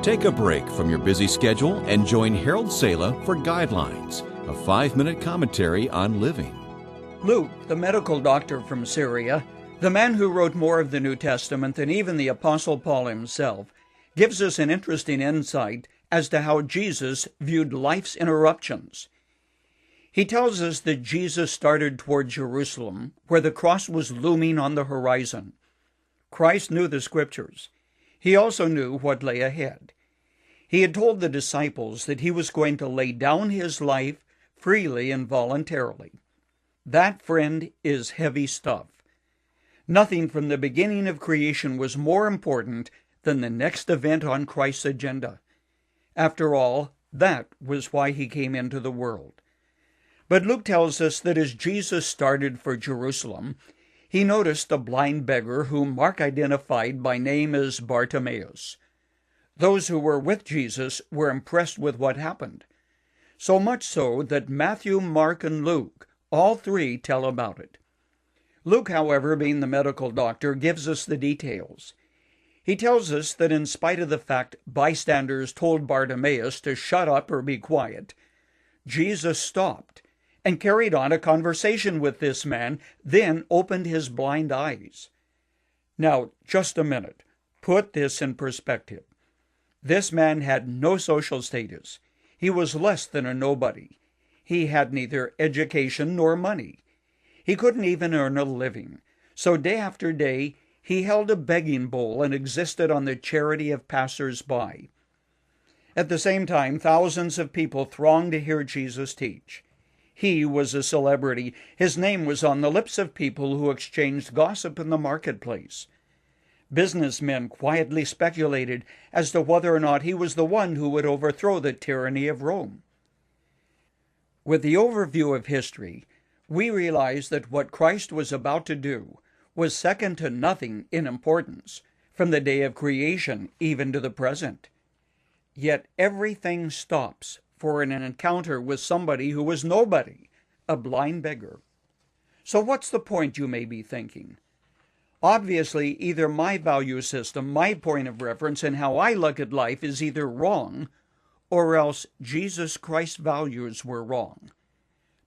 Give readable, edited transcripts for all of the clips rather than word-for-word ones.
Take a break from your busy schedule and join Harold Sala for Guidelines, a 5-minute commentary on living. Luke, the medical doctor from Syria, the man who wrote more of the New Testament than even the Apostle Paul himself, gives us an interesting insight as to how Jesus viewed life's interruptions. He tells us that Jesus started toward Jerusalem, where the cross was looming on the horizon. Christ knew the Scriptures. He also knew what lay ahead. He had told the disciples that he was going to lay down his life freely and voluntarily. That, friend, is heavy stuff. Nothing from the beginning of creation was more important than the next event on Christ's agenda. After all, that was why he came into the world. But Luke tells us that as Jesus started for Jerusalem, he noticed a blind beggar whom Mark identified by name as Bartimaeus. Those who were with Jesus were impressed with what happened, so much so that Matthew, Mark, and Luke, all three, tell about it. Luke, however, being the medical doctor, gives us the details. He tells us that in spite of the fact bystanders told Bartimaeus to shut up or be quiet, Jesus stopped and carried on a conversation with this man, then opened his blind eyes. Now, just a minute. Put this in perspective. This man had no social status. He was less than a nobody. He had neither education nor money. He couldn't even earn a living. So day after day, he held a begging bowl and existed on the charity of passers-by. At the same time, thousands of people thronged to hear Jesus teach. He was a celebrity. His name was on the lips of people who exchanged gossip in the marketplace. Businessmen quietly speculated as to whether or not he was the one who would overthrow the tyranny of Rome. With the overview of history, we realize that what Christ was about to do was second to nothing in importance, from the day of creation even to the present. Yet everything stops for an encounter with somebody who was nobody, a blind beggar. So what's the point, you may be thinking? Obviously, either my value system, my point of reference, and how I look at life is either wrong, or else Jesus Christ's values were wrong.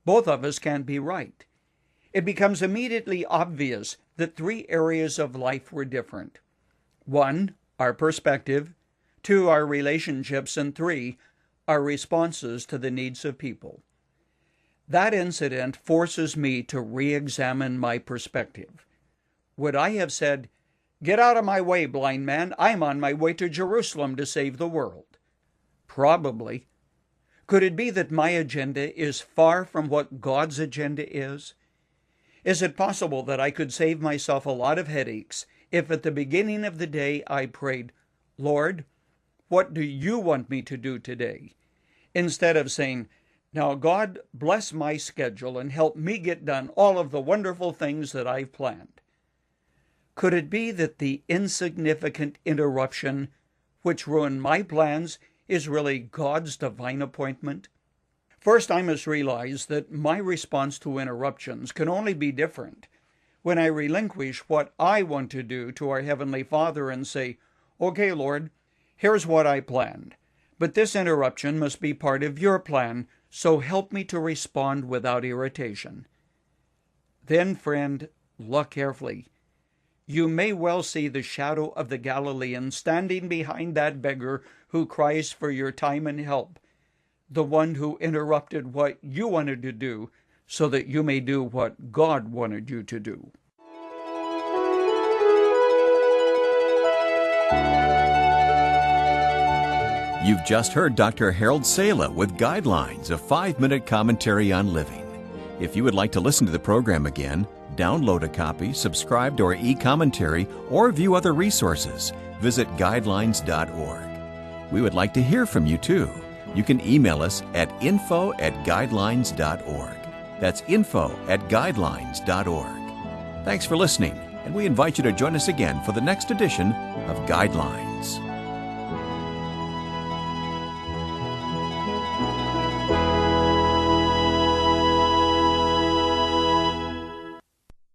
Both of us can't be right. It becomes immediately obvious that 3 areas of life were different. 1, our perspective. 2, our relationships. And 3, our responses to the needs of people. That incident forces me to re-examine my perspective. Would I have said, "Get out of my way, blind man, I'm on my way to Jerusalem to save the world"? Probably. Could it be that my agenda is far from what God's agenda is? Is it possible that I could save myself a lot of headaches if at the beginning of the day I prayed, "Lord, what do you want me to do today?" instead of saying, "Now God, bless my schedule and help me get done all of the wonderful things that I've planned"? Could it be that the insignificant interruption which ruined my plans is really God's divine appointment? First, I must realize that my response to interruptions can only be different when I relinquish what I want to do to our Heavenly Father and say, "Okay, Lord, here's what I planned, but this interruption must be part of your plan, so help me to respond without irritation." Then, friend, look carefully. You may well see the shadow of the Galilean standing behind that beggar who cries for your time and help, the one who interrupted what you wanted to do so that you may do what God wanted you to do. You've just heard Dr. Harold Sala with Guidelines, a 5-minute commentary on living. If you would like to listen to the program again, download a copy, subscribe to our e-commentary, or view other resources, visit guidelines.org. We would like to hear from you too. You can email us at info@guidelines.org. That's info@guidelines.org. Thanks for listening, and we invite you to join us again for the next edition of Guidelines.